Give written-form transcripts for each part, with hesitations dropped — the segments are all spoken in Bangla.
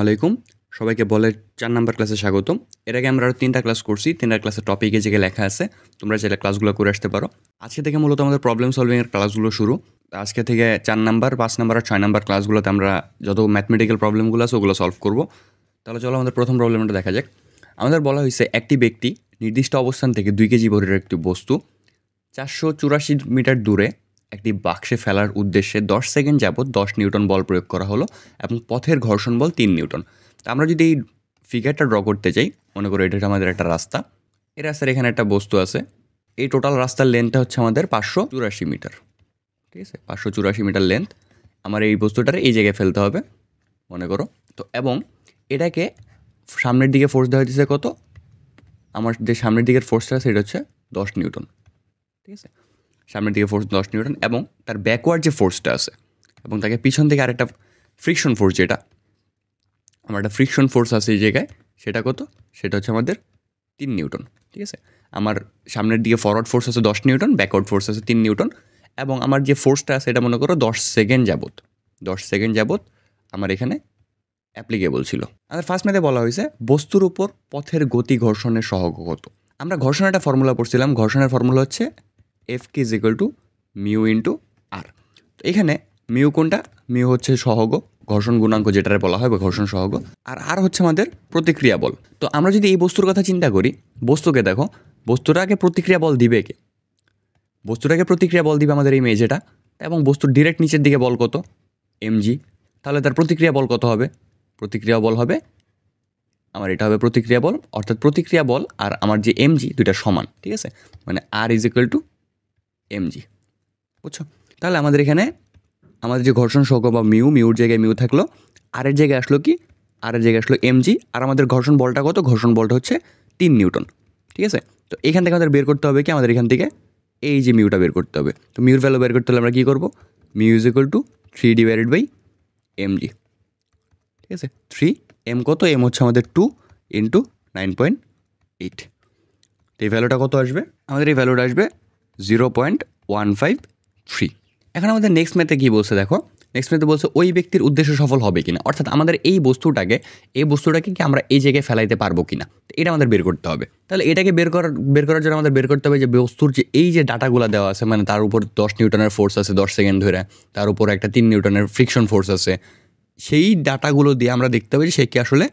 আলাইকুম। সবাইকে বলের ৪ নাম্বার ক্লাসে স্বাগতম। এর আগে আমরা আরও ৩টা ক্লাস করছি। ৩টা ক্লাসের টপিক এই জায়গায় লেখা আছে। তোমরা চাইলে ক্লাসগুলো করে আসতে পারো। আজকে থেকে মূলত আমাদের প্রবলেম সলভিংয়ের ক্লাসগুলো শুরু। আজকে থেকে ৪ নাম্বার, ৫ নাম্বার আর ৬ নাম্বার ক্লাসগুলোতে আমরা যত ম্যাথমেটিক্যাল প্রবলেমগুলো আছে ওগুলো সলভ করব। তাহলে চলো আমাদের প্রথম প্রবলেমটা দেখা যাক। আমাদের বলা হয়েছে একটি ব্যক্তি নির্দিষ্ট অবস্থান থেকে ২ কেজি ভরের একটি বস্তু ৪৮৪ মিটার দূরে একটি বাক্সে ফেলার উদ্দেশ্যে ১০ সেকেন্ড যাবত ১০ নিউটন বল প্রয়োগ করা হলো এবং পথের ঘর্ষণ বল ৩ নিউটন। তা আমরা যদি এই ফিগারটা ড্র করতে চাই, মনে করো এটা আমাদের একটা রাস্তা। এই রাস্তার এখানে একটা বস্তু আছে। এই টোটাল রাস্তার লেন্থটা হচ্ছে আমাদের ৫৮৪ মিটার। ঠিক আছে, ৫৮৪ মিটার লেন্থ। আমার এই বস্তুটার এই জায়গায় ফেলতে হবে মনে করো। তো এবং এটাকে সামনের দিকে ফোর্স দেওয়া হয়েছে কত? আমার যে সামনের দিকের ফোর্সটা আছে এটা হচ্ছে ১০ নিউটন। ঠিক আছে, সামনের দিকে ফোর্স ১০ নিউটন এবং তার ব্যাকওয়ার্ড যে ফোর্সটা আছে এবং তাকে পিছন থেকে আরেকটা ফ্রিকশন ফোর্স, যেটা আমার একটা ফ্রিকশন ফোর্স আছে এই জায়গায়, সেটা কত? সেটা হচ্ছে আমাদের ৩ নিউটন। ঠিক আছে, আমার সামনের দিকে ফরওয়ার্ড ফোর্স আছে ১০ নিউটন, ব্যাকওয়ার্ড ফোর্স আছে 3 নিউটন এবং আমার যে ফোর্সটা আছে এটা মনে করো ১০ সেকেন্ড যাবত আমার এখানে অ্যাপ্লিকেবল ছিল। আমাদের ফার্স্ট ম্যাথে বলা হয়েছে বস্তুর উপর পথের গতি ঘর্ষণের সহগ কত। আমরা ঘর্ষণের একটা ফর্মুলা পড়ছিলাম। ঘর্ষণের ফর্মুলা হচ্ছে F = মিউ ইন্টু আর। তো এখানে মিউ কোনটা? মিউ হচ্ছে সহগ, ঘর্ষণ গুণাঙ্ক যেটারে বলা হয় বা ঘর্ষণ সহগ, আর হচ্ছে আমাদের প্রতিক্রিয়া বল। তো আমরা যদি এই বস্তুর কথা চিন্তা করি, বস্তুকে দেখো, বস্তুটাকে প্রতিক্রিয়া বল দিবে কে? বস্তুটাকে প্রতিক্রিয়া বল দিবে আমাদের এই মেঝেটা এবং বস্তুর ডিরেক্ট নিচের দিকে বল কত? mg। তাহলে তার প্রতিক্রিয়া বল কত হবে? প্রতিক্রিয়া বল হবে আমার এটা হবে প্রতিক্রিয়া বল, অর্থাৎ প্রতিক্রিয়া বল আর আমার যে mg দুইটা সমান। ঠিক আছে, মানে r = mg। বুঝছো? তাহলে আমাদের এখানে আমাদের যে ঘর্ষণ সহগ বা মিউর জায়গায় মিউ থাকলো, আর এর জায়গায় আসলো কি? আর এর জায়গায় আসলো mg। আর আমাদের ঘর্ষণ বলটা কত? ঘর্ষণ বলটা হচ্ছে ৩ নিউটন। ঠিক আছে, তো এখান থেকে আমাদের বের করতে হবে কি? আমাদের এখান থেকে এই যে মিউটা বের করতে হবে। তো মিউর ভ্যালু বের করতে হলে আমরা কী করবো? Mu = 3/mg। ঠিক আছে, 3 m কত? m হচ্ছে আমাদের 2 × 9.8। তো এই ভ্যালুটা কত আসবে? আমাদের এই ভ্যালুটা আসবে 0.153। এখন আমাদের নেক্সট ম্যাথে কী বলছে দেখো। নেক্সট ম্যাথে বলছে ওই ব্যক্তির উদ্দেশ্য সফল হবে কিনা, অর্থাৎ আমাদের এই বস্তুটাকে কি আমরা এই জায়গায় ফেলাইতে পারবো কিনা, এটা আমাদের বের করতে হবে। তাহলে এটাকে বের করার জন্য আমাদের বের করতে হবে যে বস্তুর যে এই যে ডাটাগুলো দেওয়া আছে, মানে তার উপর ১০ নিউটনের ফোর্স আছে ১০ সেকেন্ড ধরে, তার উপর একটা ৩ নিউটনের ফ্রিকশন ফোর্স আছে, সেই ডাটাগুলো দিয়ে আমরা দেখতে হবে যে সে কি আসলে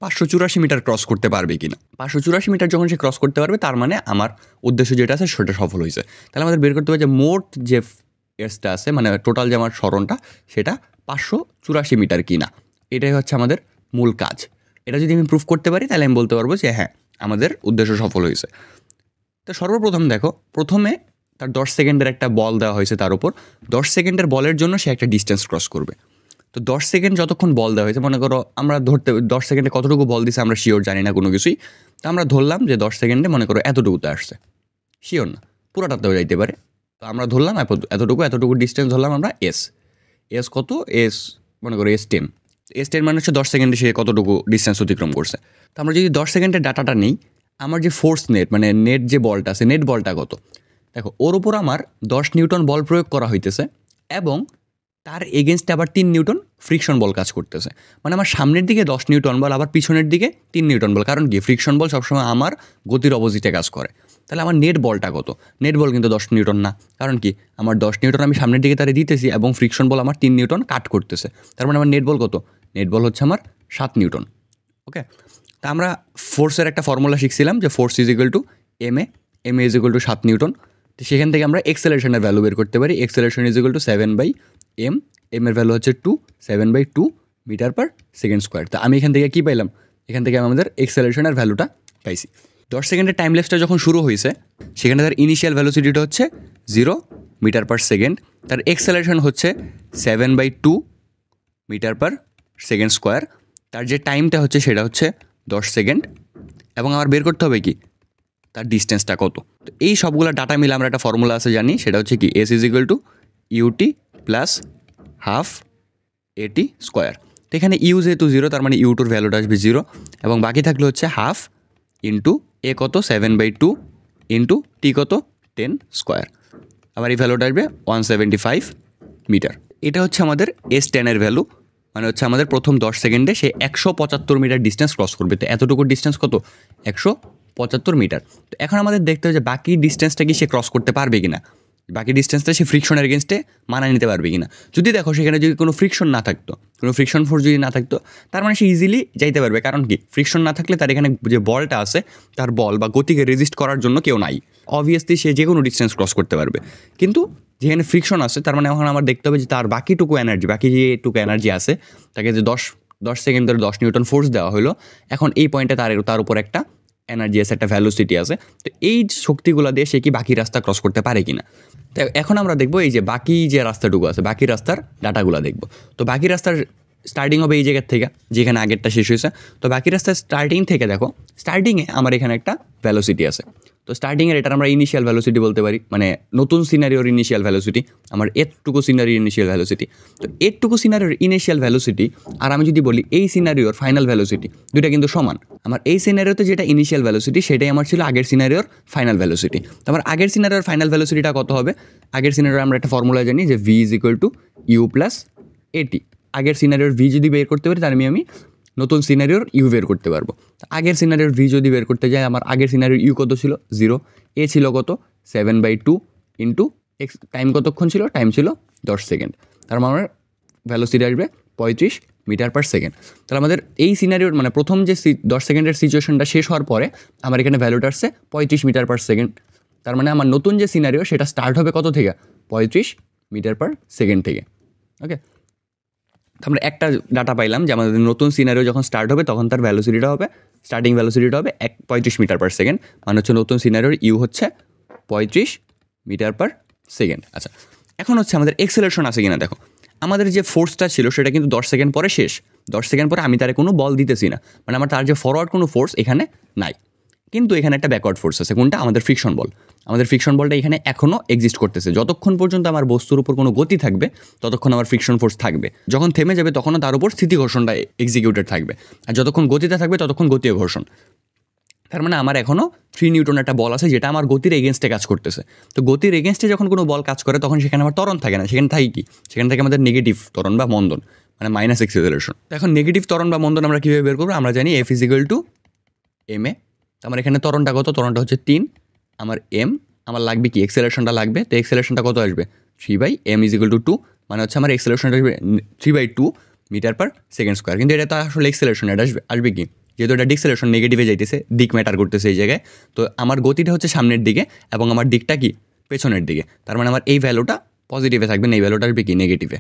৫৮৪ মিটার ক্রস করতে পারবে কিনা। ৫৮৪ মিটার যখন সে ক্রস করতে পারবে, তার মানে আমার উদ্দেশ্য যেটা আছে সেটা সফল হয়েছে। তাহলে আমাদের বের করতে হবে যে মোট যে এসটা আছে, মানে টোটাল যে আমার সরণটা, সেটা ৫৮৪ মিটার কিনা। এটাই হচ্ছে আমাদের মূল কাজ। এটা যদি আমি প্রুফ করতে পারি তাহলে আমি বলতে পারবো যে হ্যাঁ, আমাদের উদ্দেশ্য সফল হয়েছে। তো সর্বপ্রথম দেখো, প্রথমে তার ১০ সেকেন্ডের একটা বল দেওয়া হয়েছে, তার উপর ১০ সেকেন্ডের বলের জন্য সে একটা ডিস্টেন্স ক্রস করবে। তো 10 সেকেন্ড যতক্ষণ বল দেওয়া হয়েছে, মনে করো আমরা ধরতে 10 সেকেন্ডে কতটুকু বল দিছে আমরা শিওর জানি না কোনো কিছুই। তো আমরা ধরলাম যে 10 সেকেন্ডে মনে করো এতটুকুতে আসছে, শিওর না, পুরোটাতেও যাইতে পারে। তো আমরা ধরলাম এতটুকু ডিস্টেন্স ধরলাম আমরা এস কত? এস মনে করো S10। S10 মানে হচ্ছে 10 সেকেন্ডে সে কতটুকু ডিস্টেন্স অতিক্রম করছে। তো আমরা যদি 10 সেকেন্ডের ডাটাটা নেই, আমার যে ফোর্স নেট, মানে নেট যে বলটা আছে, নেট বলটা কত? দেখো, ওর উপর আমার 10 নিউটন বল প্রয়োগ করা হইতেছে এবং তার এগেনস্টে আবার 3 নিউটন ফ্রিকশন বল কাজ করতেছে। মানে আমার সামনের দিকে 10 নিউটন বল, আবার পিছনের দিকে 3 নিউটন বল। কারণ কি? ফ্রিকশন বল সবসময় আমার গতির অপোজিটে কাজ করে। তাহলে আমার নেট বলটা কত? নেট বল কিন্তু 10 নিউটন না। কারণ কি? আমার 10 নিউটন আমি সামনের দিকে তারে দিতেছি এবং ফ্রিকশন বল আমার 3 নিউটন কাট করতেছে। তার মানে আমার নেট বল কত? নেট বল হচ্ছে আমার 7 নিউটন। ওকে, তা আমরা ফোর্সের একটা ফর্মুলা শিখছিলাম যে ফোর্স = ma, ma = 7 নিউটন। তো সেখান থেকে আমরা এক্সেলারেশনের ভ্যালু বের করতে পারি। এক্সেলারেশন = 7/m, m এর ভ্যালু হচ্ছে 2, 7/2 মিটার/সেকেন্ড স্কোয়ার। তো আমি এখান থেকে কী পাইলাম? এখান থেকে আমাদের এক্সেলারেশনের ভ্যালুটা পাইছি। 10 সেকেন্ডের টাইম লেপসটা যখন শুরু হয়েছে, সেখানে তার ইনিশিয়াল ভ্যালোসিটিটা হচ্ছে 0 মিটার/সেকেন্ড। তার এক্সেলারেশন হচ্ছে 7/2 মিটার/সেকেন্ড স্কোয়ার। তার যে টাইমটা হচ্ছে সেটা হচ্ছে 10 সেকেন্ড এবং আমার বের করতে হবে কি? তার ডিস্টেন্সটা কত। তো এই সবগুলো ডাটা মিলে আমরা একটা ফর্মুলা আছে জানি, সেটা হচ্ছে কি? S = ut + ½ at²। তো এখানে ইউ যেহেতু 0, তার মানে ইউটুর ভ্যালুটা আসবে 0 এবং বাকি থাকলে হচ্ছে ½ ইন্টু এ কত? 7/2 ইন্টু টি কত? 10²। আবার এই ভ্যালুটা আসবে 175 মিটার। এটা হচ্ছে আমাদের S10 এর ভ্যালু। মানে হচ্ছে আমাদের প্রথম 10 সেকেন্ডে সে 175 মিটার ডিস্টেন্স ক্রস করবে। তো এতটুকু ডিস্টেন্স কত? 175 মিটার। তো এখন আমাদের দেখতে হবে যে বাকি ডিস্টেন্সটা কি সে ক্রস করতে পারবে কিনা, বাকি ডিস্টেন্সটা সে ফ্রিকশনের এগেনস্টে মানায় নিতে পারবে কিনা। যদি দেখো সেখানে যদি কোনো ফ্রিকশন না থাকতো, কোনো ফ্রিকশন ফোর্স যদি না থাকতো, তার মানে সে ইজিলি যাইতে পারবে। কারণ কি, ফ্রিকশন না থাকলে তার এখানে যে বলটা আছে তার বল বা গতিকে রেজিস্ট করার জন্য কেউ নাই, অবভিয়াসলি সে যে কোনো ডিস্টেন্স ক্রস করতে পারবে। কিন্তু যেখানে ফ্রিকশন আছে তার মানে এখন আমার দেখতে হবে যে তার বাকিটুকু এনার্জি, বাকি যেটুকু এনার্জি আছে, তাকে যে 10 সেকেন্ড ধরে 10 নিউটন ফোর্স দেওয়া হলো, এখন এই পয়েন্টে তার উপর একটা এনার্জি আছে, একটা ভ্যালোসিটি আছে। তো এই শক্তিগুলো দিয়ে সে কি বাকি রাস্তা ক্রস করতে পারে কিনা। তো এখন আমরা দেখবো এই যে বাকি যে রাস্তাটুকু আছে, বাকি রাস্তার ডাটাগুলো দেখবো। তো বাকি রাস্তার স্টার্টিং হবে এই জায়গার থেকে যেখানে আগেরটা শেষ হয়েছে। তো বাকি রাস্তার স্টার্টিং থেকে দেখো, স্টার্টিংয়ে আমার এখানে একটা ভ্যালোসিটি আছে। তো স্টার্টিংয়ের এটার আমরা ইনিশিয়াল ভ্যালোসিটি বলতে পারি, মানে নতুন সিনারিওর ইনিশিয়াল ভ্যালোসিটি, আমার এরটুকু সিনারিওর ইনিশিয়াল ভ্যালোসিটি। তো এরটুকু সিনারিওর ইনিশিয়াল ভ্যালোসিটি আর আমি যদি বলি এই সিনারিওর ফাইনাল ভ্যালোসিটি, দুইটা কিন্তু সমান। আমার এই সিনারিওতে যেটা ইনিশিয়াল ভ্যালোসিটি সেটাই আমার ছিল আগের সিনারিওর ফাইনাল ভ্যালোসিটি। তো আমার আগের সিনারিওর ফাইনাল ভ্যালোসিটিটা কত হবে? আগের সিনারিওর আমরা একটা ফর্মুলা জানি যে v = u + at। আগের সিনারিওর v যদি বের করতে পারি তার আমি নতুন সিনারিওর ইউ বের করতে পারবো। আগের সিনারিওর ভি যদি বের করতে যাই, আমার আগের সিনারিওর ইউ কত ছিল? 0। এ ছিল কত? 7/2 ইন্টু এক্স। টাইম কতক্ষণ ছিল? টাইম ছিল 10 সেকেন্ড। তার মানে আমার ভ্যালোসিটি আসবে 35 মিটার পার সেকেন্ড। তাহলে আমাদের এই সিনারিওর মানে প্রথম যে 10 সেকেন্ডের সিচুয়েশনটা শেষ হওয়ার পরে আমার এখানে ভ্যালুটা আসছে 35 মিটার পার সেকেন্ড। তার মানে আমার নতুন যে সিনারিও সেটা স্টার্ট হবে কত থেকে? 35 মিটার পার সেকেন্ড থেকে। ওকে, আমরা একটা ডাটা পাইলাম যে আমাদের নতুন সিনারিও যখন স্টার্ট হবে তখন তার ভ্যালোসিটিটা হবে, স্টার্টিং ভ্যালোসিটিটা হবে 35 মিটার পার সেকেন্ড। মানে হচ্ছে নতুন সিনারিওর ইউ হচ্ছে 35 মিটার পার সেকেন্ড। আচ্ছা, এখন হচ্ছে আমাদের এক্সেলারেশন আছে কিনা দেখো। আমাদের যে ফোর্সটা ছিল সেটা কিন্তু 10 সেকেন্ড পরে শেষ। 10 সেকেন্ড পরে আমি তার কোনো বল দিতেছি না, মানে আমার তার যে ফরওয়ার্ড কোনো ফোর্স এখানে নাই। কিন্তু এখানে একটা ব্যাকওয়ার্ড ফোর্স আছে, কোনটা? আমাদের ফ্রিকশন বল। আমাদের ফ্রিকশন বলটা এখানে এখনও এক্সিস্ট করতেছে। যতক্ষণ পর্যন্ত আমার বস্তুর উপর কোনো গতি থাকবে ততক্ষণ আমার ফ্রিকশন ফোর্স থাকবে। যখন থেমে যাবে তখনও তার উপর স্থিতি ঘর্ষণটা এক্সিকিউটেড থাকবে। আর যতক্ষণ গতিতে থাকবে ততক্ষণ গতীয় ঘর্ষণ। তার মানে আমার এখনও 3 নিউটন একটা বল আছে যেটা আমার গতির এগেনস্টে কাজ করতেছে। তো গতির এগেনস্টে যখন কোনো বল কাজ করে তখন সেখানে আমার ত্বরণ থাকে না, সেখানে থাকে কি? সেখানে থাকে আমাদের নেগেটিভ ত্বরণ বা মন্দন, মানে মাইনাস এক্সেলারেশন। তো এখন নেগেটিভ ত্বরণ বা মন্দন আমরা কীভাবে বের করবো? আমরা জানি F = ma। আমার এখানে ত্বরণটা কত? ত্বরণটা হচ্ছে 3। আমার m, আমার লাগবে কি? এক্সেলারেশনটা লাগবে। তো এক্সেলারেশনটা কত আসবে? 3/m = 2। মানে হচ্ছে আমার এক্সেলারেশনটা আসবে 3/2 মিটার পার সেকেন্ড স্কোয়ার। কিন্তু এটা তো আসলে এক্সেলারেশন, এটা আসবে কি? যেহেতু এটা ডিক্সেলারেশন, নেগেটিভে যাইতেছে, দিক ম্যাটার করতেছে এই জায়গায়। তো আমার গতিটা হচ্ছে সামনের দিকে এবং আমার দিকটা কি? পেছনের দিকে। তার মানে আমার এই ভ্যালুটা পজিটিভে থাকবে না, এই ভ্যালুটা আসবে কি? নেগেটিভে,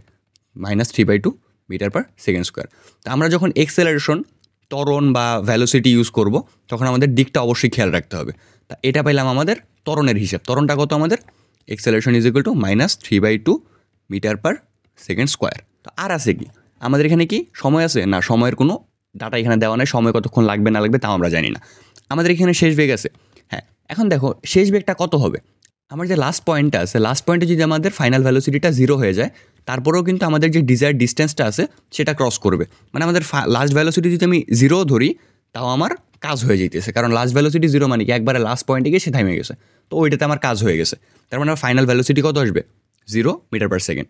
-3/2 মিটার পার সেকেন্ড স্কোয়ার। তো আমরা যখন এক্সেলারেশন, ত্বরণ বা ভ্যালোসিটি ইউজ করব তখন আমাদের দিকটা অবশ্যই খেয়াল রাখতে হবে। তা এটা পেলাম আমাদের ত্বরণের হিসাব। ত্বরণটা কত আমাদের? Acceleration = -3/2 metre per second square. তো আর আছে কি আমাদের এখানে? কি সময় আছে? না, সময়ের কোনো ডাটা এখানে দেওয়া নেই। সময় কতক্ষণ লাগবে না লাগবে তাও আমরা জানি না। আমাদের এখানে শেষ বেগ আছে। হ্যাঁ, এখন দেখো শেষ বেগটা কত হবে? আমার যে লাস্ট পয়েন্টটা আছে, লাস্ট পয়েন্টে যদি আমাদের ফাইনাল ভ্যালোসিটিটা 0 হয়ে যায়, তারপরেও কিন্তু আমাদের যে ডিজায়ার ডিস্টেন্সটা আছে সেটা ক্রস করবে। মানে আমাদের লাস্ট ভ্যালোসিটি যদি আমি 0 ধরি তাও আমার কাজ হয়ে যেতেছে, কারণ লাস্ট ভ্যালোসিটি 0 মানে কি? একবারে লাস্ট পয়েন্টে গিয়ে সে থেমে গেছে। তো ওইটাতে আমার কাজ হয়ে গেছে। তার মানে আমার ফাইনাল ভ্যালোসিটি কত আসবে? 0 মিটার পার সেকেন্ড।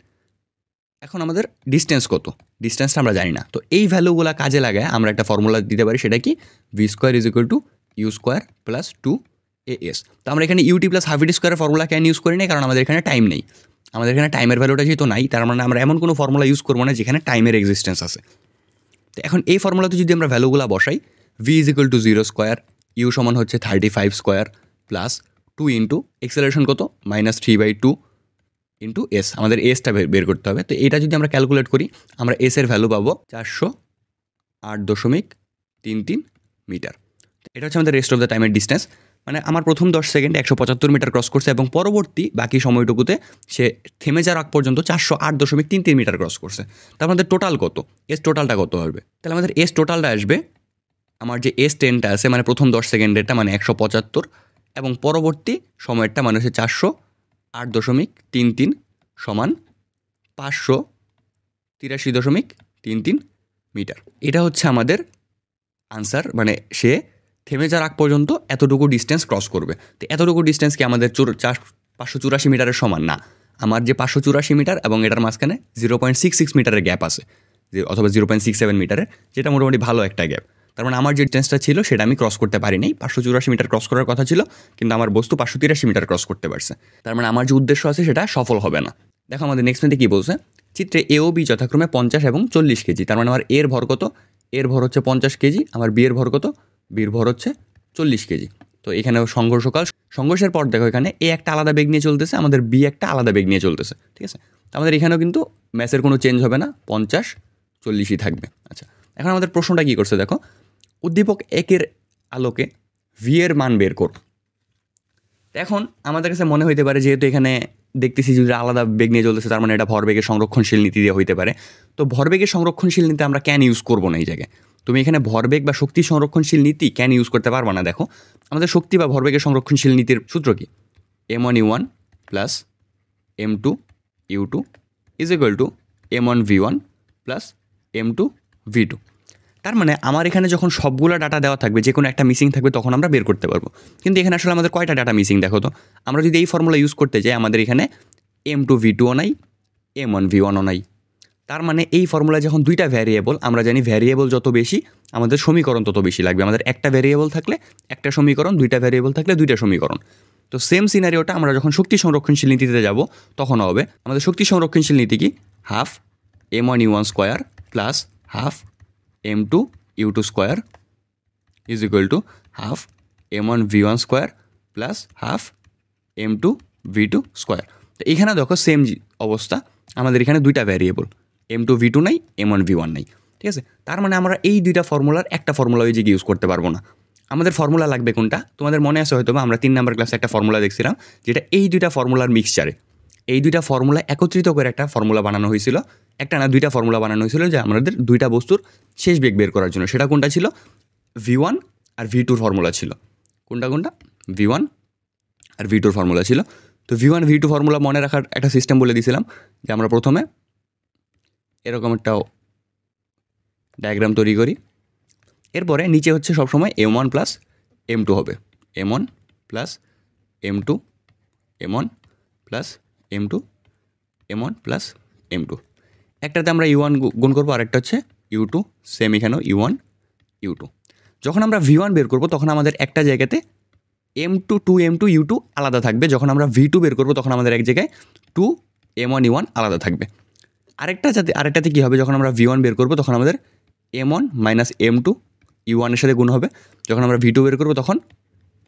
এখন আমাদের ডিস্টেন্স কত? ডিস্টেন্সটা আমরা জানি না। তো এই ভ্যালুগুলো কাজে লাগায় আমরা একটা ফর্মুলা দিতে পারি, সেটা কি? v² = u² + 2as। তো আমরা এখানে ut + ½ স্কোয়ারের ফর্মুলা কেন ইউজ করি না? কারণ আমাদের এখানে টাইম নেই। আমাদের এখানে টাইমের ভ্যালুটা যেহেতু নাই, তার মানে আমরা এমন কোনো ফর্মুলা ইউজ করবো না যেখানে টাইমের এক্সিস্টেন্স আছে। তো এখন এই ফর্মুলাতে যদি আমরা ভ্যালুগুলো বসাই, v = 0 স্কোয়ার, u সমান হচ্ছে 35 স্কোয়ার প্লাস 2 ইন্টু এক্সেলারেশন কত? -3/2 ইন্টু এস। আমাদের এসটা বের করতে হবে। তো এটা যদি আমরা ক্যালকুলেট করি, আমরা এসের ভ্যালু পাবো 408.33 মিটার। এটা হচ্ছে আমাদের রেস্ট অফ দ্য টাইমের ডিস্টেন্স। মানে আমার প্রথম 10 সেকেন্ডে 175 মিটার ক্রস করছে এবং পরবর্তী বাকি সময়টুকুতে সে থেমে যাওয়ার আগ পর্যন্ত 408.33 মিটার ক্রস করছে। তার আমাদের টোটাল কত? এস টোটালটা কত হবে? তাহলে আমাদের এস টোটালটা আসবে, আমার যে S10টা আছে মানে প্রথম 10 সেকেন্ডেরটা মানে 175 এবং পরবর্তী সময়েরটা মানে হচ্ছে 408.33 সমান 583.33 মিটার। এটা হচ্ছে আমাদের আনসার। মানে সে থেমে যাওয়ার আগ পর্যন্ত এতটুকু ডিস্টেন্স ক্রস করবে। তো এতটুকু ডিস্টেন্স কি আমাদের 584 মিটারের সমান? না, আমার যে 584 মিটার এবং এটার মাঝখানে 0.66 মিটারের গ্যাপ আছে। যে অথবা 0.67 মিটারের, যেটা মোটামুটি ভালো একটা গ্যাপ। তার মানে আমার যে ডিস্টেন্সটা ছিল সেটা আমি ক্রস করতে পারি নাই। 584 মিটার ক্রস করার কথা ছিল, কিন্তু আমার বস্তু 583 মিটার ক্রস করতে পারছে। তার মানে আমার যে উদ্দেশ্য আছে সেটা সফল হবে না। দেখো আমাদের নেক্সট পয়েন্টে কী বলছে, চিত্রে এ ও বি যথাক্রমে 50 এবং 40 কেজি। তার মানে আমার এর ভর কত, এর ভর হচ্ছে 50 কেজি, আমার বি এর ভর কত, বির ভর হচ্ছে 40 কেজি। তো এখানে সংঘর্ষকাল, সংঘর্ষের পর দেখো এখানে এ একটা আলাদা বেগ নিয়ে চলতেছে, আমাদের বি একটা আলাদা বেগ নিয়ে চলতেছে, ঠিক আছে। তো আমাদের এখানেও কিন্তু ম্যাসের কোনো চেঞ্জ হবে না, 50 40ই থাকবে। আচ্ছা, এখন আমাদের প্রশ্নটা কী করছে দেখো, উদ্দীপক একের আলোকে ভি এর মান বের কর। এখন আমাদের কাছে মনে হইতে পারে যেহেতু এখানে দেখতেছি যদি আলাদা বেগ নিয়ে চলতেছে, তার মানে এটা ভরবেগের সংরক্ষণশীল নীতি দিয়ে হইতে পারে। তো ভরবেগের সংরক্ষণশীল নীতি আমরা ক্যান ইউজ করবো না এই জায়গায়। তুমি এখানে ভরবেগ বা শক্তি সংরক্ষণশীল নীতি ক্যান ইউজ করতে পারবা না। দেখো আমাদের শক্তি বা ভরবেগের সংরক্ষণশীল নীতির সূত্র কি, m1u1 plus m2u2 is equal two m1v1 plus m2v2। তার মানে আমার এখানে যখন সবগুলো ডাটা দেওয়া থাকবে, যে কোনো একটা মিসিং থাকবে, তখন আমরা বের করতে পারবো। কিন্তু এখানে আসলে আমাদের কয়টা ডাটা মিসিং দেখো তো। আমরা যদি এই ফর্মুলা ইউজ করতে যাই, আমাদের এখানে m2v2ও নাই, m1v1ও নাই। তার মানে এই ফর্মুলা যখন দুইটা ভ্যারিয়েবল, আমরা জানি ভ্যারিয়েবল যত বেশি আমাদের সমীকরণ তত বেশি লাগবে। আমাদের একটা ভ্যারিয়েবল থাকলে একটা সমীকরণ, দুইটা ভ্যারিয়েবল থাকলে দুইটা সমীকরণ। তো সেম সিনারিওটা আমরা যখন শক্তি সংরক্ষণশীল নীতিতে যাব তখন হবে। আমাদের শক্তি সংরক্ষণশীল নীতি কি, half m1u1 square plus half m2u2 square is equal to half m1v1 square plus half m2v2 square. তো এখানে দেখো সেম অবস্থা, আমাদের এখানে দুইটা ভ্যারিয়েবল, m2v2 নাই, m1v1 নাই, ঠিক আছে। তার মানে আমরা এই দুইটা ফর্মুলার একটা ফর্মুলা ওই জায়গায় ইউজ করতে পারবো না। আমাদের ফর্মুলা লাগবে কোনটা, তোমাদের মনে আছে হয়তো বা আমরা 3 নম্বর ক্লাসে একটা ফর্মুলা দেখছিলাম, যেটা এই দুইটা ফর্মুলার মিক্সচারে, এই দুইটা ফর্মুলা একত্রিত করে একটা ফর্মুলা বানানো হয়েছিল। একটা না, দুইটা ফর্মুলা বানানো হয়েছিল যে আমাদের দুইটা বস্তুর শেষ বেগ বের করার জন্য। সেটা কোনটা ছিল, v1 আর v2 ফর্মুলা ছিল। কোনটা কোনটা, v1 আর v2 ফর্মুলা ছিল। তো v1 v2 ফর্মুলা মনে রাখার একটা সিস্টেম বলে দিয়েছিলাম, যে আমরা প্রথমে এরকম একটা ডায়াগ্রাম তৈরি করি, এরপরে নিচে হচ্ছে সবসময় m1 প্লাস m2 হবে, m1 plus m2, m1 plus m2, m1 plus m2। একটাতে আমরা u1 গুণ করবো, আরেকটা হচ্ছে u2, সেম এখানেও u1 u2। যখন আমরা v1 বের করবো তখন আমাদের একটা জায়গাতে m2 2m2 u2 আলাদা থাকবে। যখন আমরা v2 বের করবো তখন আমাদের এক জায়গায় 2 m1 u1 আলাদা থাকবে। আরেকটাতে কী হবে, যখন আমরা v1 বের করবো তখন আমাদের m1 মাইনাস m2 u1 এর সাথে গুণ হবে। যখন আমরা v2 বের করবো তখন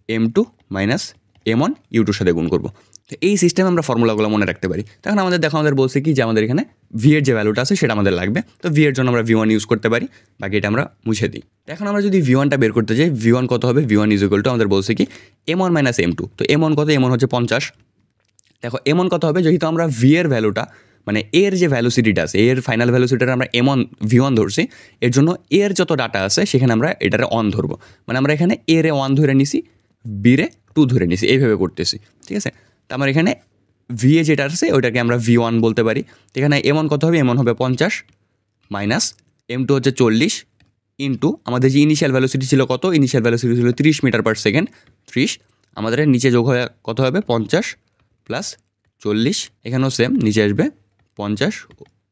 m2 মাইনাস m1 u2 এর সাথে গুণ করবো। তো এই সিস্টেমে আমরা ফর্মুলাগুলো মনে রাখতে পারি। তখন আমাদের বলছে কি যে আমাদের এখানে v এর যে ভ্যালুটা আছে সেটা আমাদের লাগবে। তো v এর জন্য আমরা v1 ইউজ করতে পারি, বাকি এটা আমরা মুছে দিই। এখন আমরা যদি v1টা বের করতে যাই, v1 কত হবে, v1 ইজ ইকুয়াল টু আমাদের বলছে কি m1 মাইনাস m2। তো m1 কত, m1 হচ্ছে 50। দেখো m1 কত হবে, যেহেতু আমরা v এর ভ্যালুটা মানে এর যে ভ্যালুসিটিটা আছে, এর ফাইনাল ভ্যালুসিটিটা আমরা v1 ধরছি, এর জন্য এর যত ডাটা আছে সেখানে আমরা এটারে 1 ধরবো। মানে আমরা এখানে এর 1 ধরে নিছি, বি রে 2 ধরে নিছি, এইভাবে করতেছি, ঠিক আছে। তো আমার এখানে ভি এ যেটা আছে ওইটাকে আমরা v1 বলতে পারি। তো এখানে m1 কত হবে, m1 হবে 50 মাইনাস m2 হচ্ছে 40 ইন্টু আমাদের যে ইনিশিয়াল ভ্যালুসিটি ছিল কত, ইনিশিয়াল ভ্যালুসিটি ছিল 30 মিটার পার সেকেন্ড, 30। আমাদের নিচে যোগ হয়ে কত হবে, 50 প্লাস 40, এখানেও সেম, নিচে আসবে 50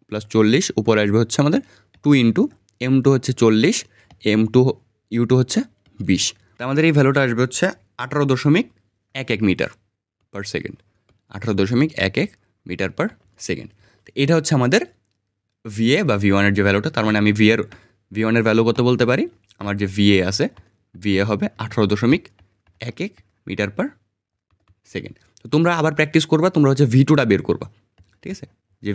প্লাস 40, উপরে আসবে হচ্ছে আমাদের 2 ইন্টু m2 হচ্ছে 40, m2u2 হচ্ছে 20। তো আমাদের এই ভ্যালুটা আসবে হচ্ছে 18.11 metre per second, 18.11 metre per second. তো এটা হচ্ছে আমাদের ভিএ বা v1 এর যে ভ্যালুটা। তার মানে আমি v1 এর ভ্যালু কত বলতে পারি, আমার যে ভিএ আছে, ভিএ হবে 18.11 মিটার পার সেকেন্ড। তো তোমরা আবার প্র্যাকটিস করবা, তোমরা হচ্ছে v2টা বের করবা, ঠিক আছে, যে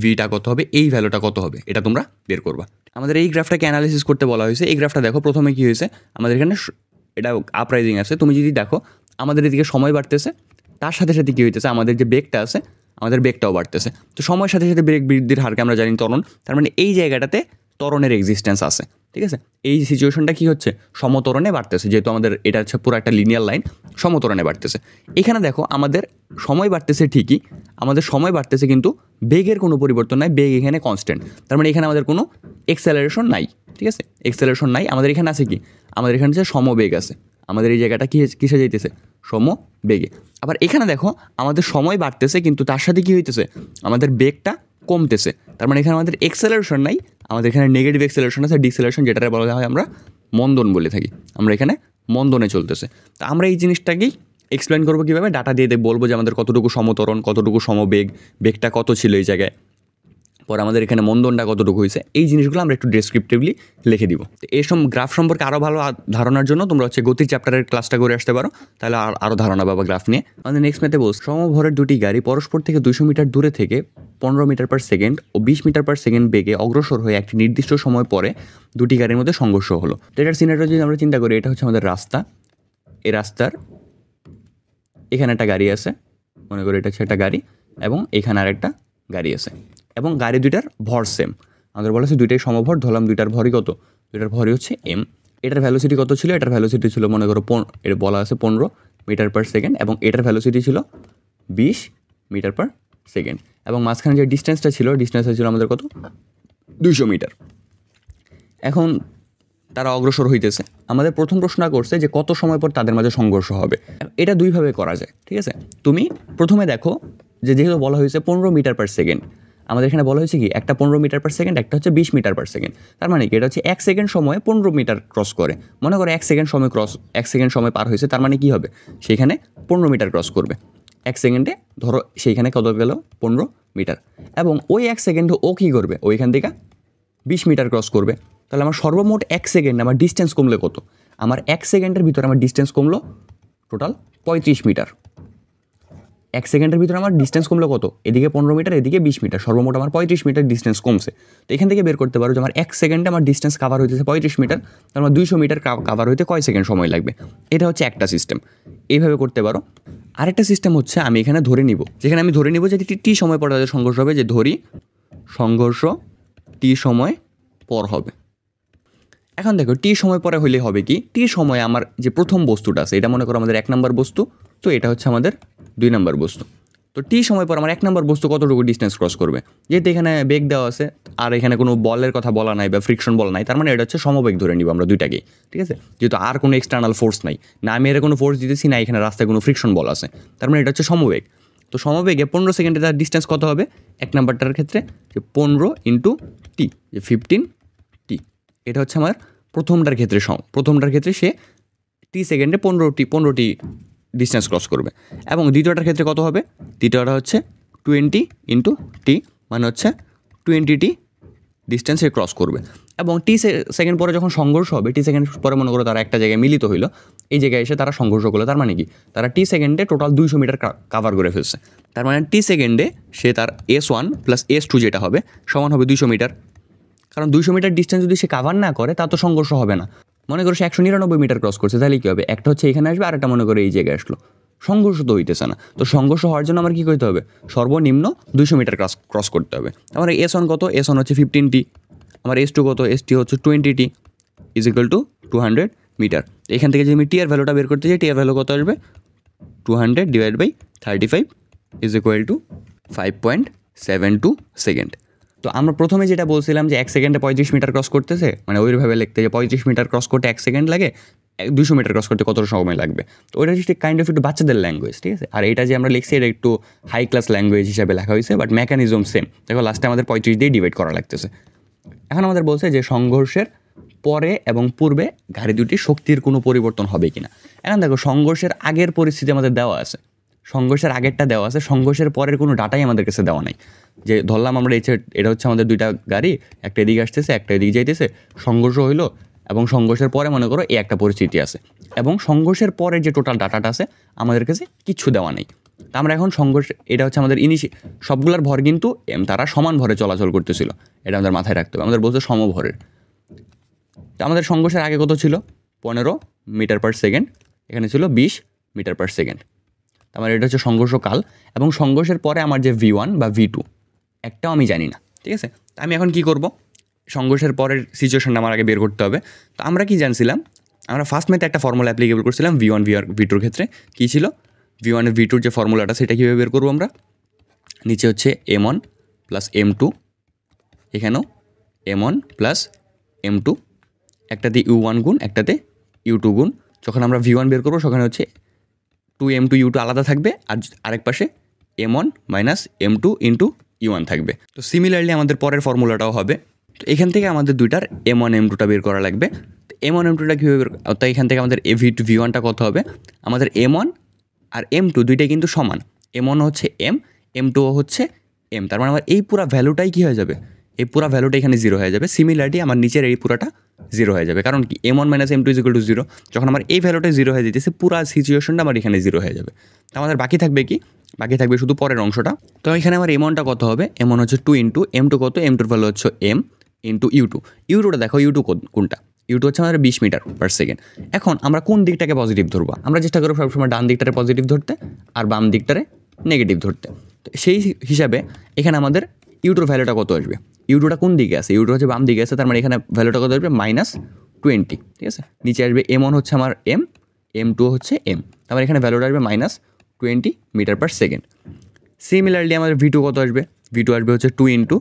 ভিটা কত হবে, এই ভ্যালুটা কত হবে, এটা তোমরা বের করবা। আমাদের এই গ্রাফটাকে অ্যানালিসিস করতে বলা হয়েছে। এই গ্রাফটা দেখো, প্রথমে কী হয়েছে, আমাদের এখানে এটা আপরাইজিং আছে। তুমি যদি দেখো আমাদের এদিকে সময় বাড়তেছে, তার সাথে সাথে কী হইতেছে, আমাদের যে বেগটা আছে, আমাদের বেগটাও বাড়তেছে। তো সময়ের সাথে সাথে বেগ বৃদ্ধির হারকে আমরা জানি ত্বরণ। তার মানে এই জায়গাটাতে ত্বরণের এক্সিস্টেন্স আছে, ঠিক আছে। এই সিচুয়েশনটা কী হচ্ছে, সমত্বরণে বাড়তেছে, যেহেতু আমাদের এটা হচ্ছে পুরো একটা লিনিয়ার লাইন, সমত্বরণে বাড়তেছে। এখানে দেখো আমাদের সময় বাড়তেছে ঠিকই, আমাদের সময় বাড়তেছে, কিন্তু বেগের কোনো পরিবর্তন নাই, বেগ এখানে কনস্ট্যান্ট। তার মানে এখানে আমাদের কোনো এক্সেলারেশন নাই, ঠিক আছে, এক্সেলারেশন নাই। আমাদের এখানে আছে কি, আমাদের এখানে হচ্ছে সমবেগ আছে। আমাদের এই জায়গাটা কিসে যাইতেছে, সমবেগে। আবার এখানে দেখো আমাদের সময় বাড়তেছে, কিন্তু তার সাথে কী হইতেছে, আমাদের বেগটা কমতেছে। তার মানে এখানে আমাদের এক্সেলারেশন নাই, আমাদের এখানে নেগেটিভ এক্সেলারেশন আছে, ডিসেলারেশন, যেটা বলা হয় আমরা মন্দন বলে থাকি। আমরা এখানে মন্দনে চলতেছে। তো আমরা এই জিনিসটাকেই এক্সপ্লেন করবো কীভাবে, ডাটা দিয়ে বলবো যে আমাদের কতটুকু সমতরণ, কতটুকু সমবেগ, বেগটা কত ছিল এই জায়গায়, পরে আমাদের এখানে মন্দনটা কতটুকু হয়েছে, এই জিনিসগুলো আমরা একটু ডেসক্রিপটিভলি লিখে দিব। তো এইসব গ্রাফ সম্পর্কে আরও ভালো ধারণার জন্য তোমরা গতির চ্যাপ্টারের ক্লাসটা করে আসতে পারো, তাহলে আরও ধারণা পাবা গ্রাফ নিয়ে। আমাদের নেক্সট ম্যাথে বলছে সমভরের দুটি গাড়ি পরস্পর থেকে 200 মিটার দূরে থেকে 15 মিটার পার সেকেন্ড ও 20 মিটার পার সেকেন্ড বেগে অগ্রসর হয়ে একটি নির্দিষ্ট সময় পরে দুটি গাড়ির মধ্যে সংঘর্ষ হলো। তো এটার সিনারিও যদি আমরা চিন্তা করি, এটা হচ্ছে আমাদের রাস্তা, এই রাস্তার এখানে একটা গাড়ি আছে, মনে করি এটা হচ্ছে একটা গাড়ি, এবং এখানে আর একটা গাড়ি আছে, এবং গাড়ি দুইটার ভর সেম। আমাদের বলা আছে দুইটাই সমভর, ধরলাম দুইটার ভরই কত, দুইটার ভরই হচ্ছে এম। এটার ভ্যালোসিটি কত ছিল, এটার ভ্যালোসিটি ছিল মনে করো এটা বলা আছে 15 মিটার পার সেকেন্ড, এবং এটার ভ্যালোসিটি ছিল 20 মিটার পার সেকেন্ড, এবং মাঝখানে যে ডিস্টেন্সটা ছিল আমাদের কত, 200 মিটার। এখন তারা অগ্রসর হইতেছে। আমাদের প্রথম প্রশ্নটা করছে যে কত সময় পর তাদের মাঝে সংঘর্ষ হবে। এটা দুইভাবে করা যায়, ঠিক আছে। তুমি প্রথমে দেখো যে যেহেতু বলা হয়েছে 15 মিটার পার সেকেন্ড, আমাদের এখানে বলা হয়েছে কি একটা 15 মিটার পার সেকেন্ড, একটা হচ্ছে 20 মিটার পার সেকেন্ড। তার মানে কি এটা হচ্ছে 1 সেকেন্ড সময়ে 15 মিটার ক্রস করে। মনে করো 1 সেকেন্ড সময় পার হয়েছে, তার মানে কি হবে, সেইখানে 15 মিটার ক্রস করবে 1 সেকেন্ডে। ধরো সেইখানে কত গেল, 15 মিটার, এবং ওই 1 সেকেন্ডে ও কী করবে, ওইখান থেকে 20 মিটার ক্রস করবে। তাহলে আমার সর্বমোট 1 সেকেন্ড আমার ডিস্টেন্স কমলে কত, আমার 1 সেকেন্ডের ভিতরে আমার ডিস্টেন্স কমলো টোটাল 35 মিটার। 1 সেকেন্ডের ভিতরে আমার ডিস্টেন্স কমলো কত, এদিকে 15 মিটার, এদিকে 20 মিটার, সর্বমোট আমার 35 মিটার ডিস্টেন্স কমছে। তো এখান থেকে বের করতে পারো যে আমার 1 সেকেন্ডে আমার ডিস্টেন্স কাভার হইতেছে 35 মিটার, তার আমার 200 মিটার কাভার হইতে কয় সেকেন্ড সময় লাগবে। এটা হচ্ছে একটা সিস্টেম, এইভাবে করতে পারো। আরেকটা সিস্টেম হচ্ছে আমি এখানে ধরে নিব, যেখানে আমি ধরে নিব যে টি সময় পর তাদের সংঘর্ষ হবে, যে ধরি সংঘর্ষ টি সময় পর হবে। এখন দেখো টি সময় পরে হইলে হবে কি, টি সময় আমার যে প্রথম বস্তুটা আছে, এটা মনে করো আমাদের 1 নম্বর বস্তু, তো এটা হচ্ছে আমাদের 2 নম্বর বস্তু। তো টি সময় পর আমার 1 নম্বর বস্তু কতটুকু ডিস্টেন্স ক্রস করবে, যেহেতু এখানে বেগ দেওয়া আছে আর এখানে কোনো বলের কথা বলা নাই বা ফ্রিকশন বলা নাই, তার মানে এটা হচ্ছে সমবেগ ধরে নিব আমরা দুইটাকেই, ঠিক আছে। যেহেতু আর কোনো এক্সটার্নাল ফোর্স নাই, না আমি এর কোনো ফোর্স দিতেছি, না এখানে রাস্তায় কোনো ফ্রিকশন বল আছে, তার মানে এটা হচ্ছে সমবেগ। তো সমবেগে 15 সেকেন্ডে তার ডিস্টেন্স কত হবে 1 নাম্বারটার ক্ষেত্রে, যে 15 ইন্টু টি, যে 15 টি। এটা হচ্ছে আমার প্রথমটার ক্ষেত্রে সে টি সেকেন্ডে 15টি ডিস্টেন্স ক্রস করবে। এবং দ্বিতীয়টার ক্ষেত্রে কত হবে, দ্বিতীয়টা হচ্ছে 20 ইন্টু টি, মানে হচ্ছে 20টি ডিস্টেন্স সে ক্রস করবে। এবং টি সেকেন্ড পরে যখন সংঘর্ষ হবে, টি সেকেন্ড পরে মনে করো তারা একটা জায়গায় মিলিত হইলো, এই জায়গায় এসে তারা সংঘর্ষ করলো, তার মানে কি তারা টি সেকেন্ডে টোটাল 200 মিটার কাভার করে ফেলছে। তার মানে টি সেকেন্ডে সে তার S1 প্লাস S2 যেটা হবে সমান হবে 200 মিটার। কারণ 200 মিটার ডিস্টেন্স যদি সে কাভার না করে তা তো সংঘর্ষ হবে না। মনে করো সে 199 মিটার ক্রস করছে, তাহলে কী হবে, একটা হচ্ছে এখানে আসবে আর একটা মনে করো এই জায়গায় আসলো, সংঘর্ষ তো হইতেছে না। তো সংঘর্ষ হওয়ার জন্য আমার কী করতে হবে, সর্বনিম্ন 200 মিটার ক্রস করতে হবে। আমার S1 কত, S1 হচ্ছে 15টি, আমার S2 কত, S2 হচ্ছে 20টি, ইজ ইকুয়াল টু 200 মিটার। এখান থেকে যদি আমি টি এর ভ্যালুটা বের করতে চাই, টি এর ভ্যালু কত আসবে, 200 divide by 35 is equal to 5.72 second. তো আমরা প্রথমে যেটা বলছিলাম যে 1 সেকেন্ডে 35 মিটার ক্রস করতেছে, মানে ওইভাবে লিখতে যে 35 মিটার ক্রস করতে 1 সেকেন্ড লাগে, 200 মিটার ক্রস করতে কত সময় লাগবে। তো ওইটা just কাইন্ড অফ একটু বাচ্চাদের ল্যাঙ্গুয়েজ, ঠিক আছে। আর এটা যে আমরা লিখছি এটা একটু হাই ক্লাস ল্যাঙ্গুয়েজ হিসাবে লেখা হয়েছে, বাট মেকানিজম সেম। দেখো লাস্টে আমাদের 35 দিয়ে ডিভাইড করা লাগতেছে। এখন আমাদের বলছে যে সংঘর্ষের পরে এবং পূর্বে গাড়ি দুটির শক্তির কোনো পরিবর্তন হবে কিনা। এখন দেখো সংঘর্ষের আগের পরিস্থিতি আমাদের দেওয়া আছে, সংঘর্ষের আগেরটা দেওয়া আছে, সংঘর্ষের পরের কোনো ডাটাই আমাদের কাছে দেওয়া নাই। যে ধরলাম আমরা এটা হচ্ছে আমাদের দুইটা গাড়ি, একটা এদিকে আসতেছে একটা এদিকে যাইতেছে, সংঘর্ষ হইলো, এবং সংঘর্ষের পরে মনে করো এই একটা পরিস্থিতি আছে, এবং সংঘর্ষের পরে যে টোটাল ডাটাটা আছে আমাদের কাছে কিচ্ছু দেওয়া নেই। তা আমরা এখন সংঘর্ষ, এটা হচ্ছে আমাদের সবগুলোর ভর কিন্তু তারা সমান ভরে চলাচল করতেছিল, এটা আমাদের মাথায় রাখতে হবে। আমাদের বলছে সমভরের। তো আমাদের সংঘর্ষের আগে কত ছিল, 15 মিটার পার সেকেন্ড, এখানে ছিল 20 মিটার পার সেকেন্ড। আমার এটা হচ্ছে সংঘর্ষকাল, এবং সংঘর্ষের পরে আমার যে V1 বা V2 একটাও আমি জানি না, ঠিক আছে। আমি এখন কি করব, সংঘর্ষের পরের সিচুয়েশনটা আমার আগে বের করতে হবে। তো আমরা কি জানছিলাম, আমরা ফার্স্ট ম্যাথে একটা ফর্মুলা অ্যাপ্লিকেবল করছিলাম V1 V2 ক্ষেত্রে। কী ছিল, V1 এর V2 যে ফর্মুলাটা সেটা কীভাবে বের করবো আমরা, নিচে হচ্ছে M1 প্লাস M2, এখানেও M1 প্লাস M2, একটাতে U1 গুণ একটাতে U2 গুণ। যখন আমরা V1 বের করবো সেখানে হচ্ছে 2M2 U2 আলাদা থাকবে, আর আরেক পাশে M1 minus M2 into E1 থাকবে। তো সিমিলারলি আমাদের পরের ফর্মুলাটাও হবে। তো এখান থেকে আমাদের দুইটার M1 M2টা বের করা লাগবে। তো M1 M2টা কীভাবে বের, অর্থাৎ এখান থেকে আমাদের V1টা কত হবে, আমাদের M1 আর M2 দুইটাই কিন্তু সমান। M1 হচ্ছে M, M2 হচ্ছে M, তার মানে আমার এই পুরা ভ্যালুটাই কী হয়ে যাবে, এই পুরা ভ্যালুটা এখানে 0 হয়ে যাবে। সিমিলারলি আমার নিচের এই পুরাটা 0 হয়ে যাবে, কারণ কি M1 - M2 = 0। যখন আমার এই ভ্যালুটা 0 হয়ে যেতেছে, পুরা সিচুয়েশনটা আমার এখানে 0 হয়ে যাবে। তো আমাদের বাকি থাকবে কি, বাকি থাকবে শুধু পরের অংশটা। তো এখানে আমার M1টা কত হবে, M1 হচ্ছে 2 ইন্টু M2 কত, M2-র ভ্যালু হচ্ছে M ইন্টু U2। U2টা দেখো, U2 কোনটা, U2 হচ্ছে আমাদের 20 মিটার পার সেকেন্ড। এখন আমরা কোন দিকটাকে পজিটিভ ধরবো, আমরা চেষ্টা করবো সবসময় ডান দিকটারে পজিটিভ ধরতে আর বাম দিকটারে নেগেটিভ ধরতে। তো সেই হিসাবে এখানে আমাদের U2-র ভ্যালুটা কত আসবে, U2টা কোন দিকে আছে, U2 হচ্ছে বাম দিকে আছে, তার মানে এখানে ভ্যালুটা কত আসবে, -20, ঠিক আছে। নিচে আসবে M1 হচ্ছে আমার M, M2 হচ্ছে M, তার মানে এখানে ভ্যালুটা আসবে -20 মিটার পার সেকেন্ড। সিমিলারলি আমাদের V2 কত আসবে, V2 আসবে হচ্ছে 2 ইন্টু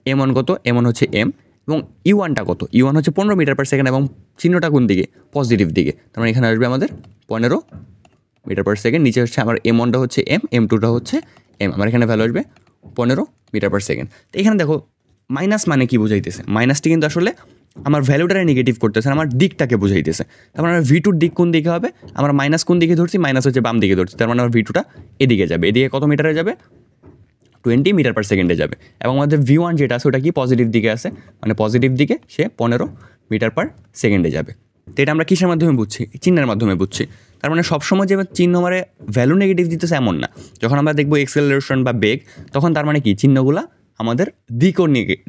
M1 কত, M1 হচ্ছে M, এবং E1টা কত, E1 হচ্ছে 15 মিটার পার সেকেন্ড, এবং চিহ্নটা কোন দিকে, পজিটিভ দিকে, তার মানে এখানে আসবে আমাদের 15 মিটার পার সেকেন্ড। নিচে হচ্ছে আমার M1টা হচ্ছে M, M2টা হচ্ছে M, আমার এখানে ভ্যালু আসবে 15 মিটার পার সেকেন্ড। তো এখানে দেখো মাইনাস মানে কি বোঝাইতেছে, মাইনাসটি কিন্তু আসলে আমার ভ্যালুটারে নেগেটিভ করতেছে, আমার দিকটাকে বুঝাইতেছে। তার মানে আমার V2-র দিক কোন দিকে হবে, আমরা মাইনাস কোন দিকে ধরছি, মাইনাস হচ্ছে বাম দিকে ধরছি, তার মানে আমার V2টা এদিকে যাবে, এদিকে কত মিটারে যাবে, 20 মিটার পার সেকেন্ডে যাবে। এবং আমাদের V1 যেটা আছে ওটা কি পজিটিভ দিকে আছে, মানে পজিটিভ দিকে সে 15 মিটার পার সেকেন্ডে যাবে। তো এটা আমরা কিসের মাধ্যমে বুঝছি, চিহ্নের মাধ্যমে বুঝছি। তার মানে সবসময় যে চিহ্ন মানে ভ্যালু নেগেটিভ দিতেছে এমন না। যখন আমরা দেখবো এক্সেলারেশন বা বেগ, তখন তার মানে কি চিহ্নগুলা আমাদের দিকও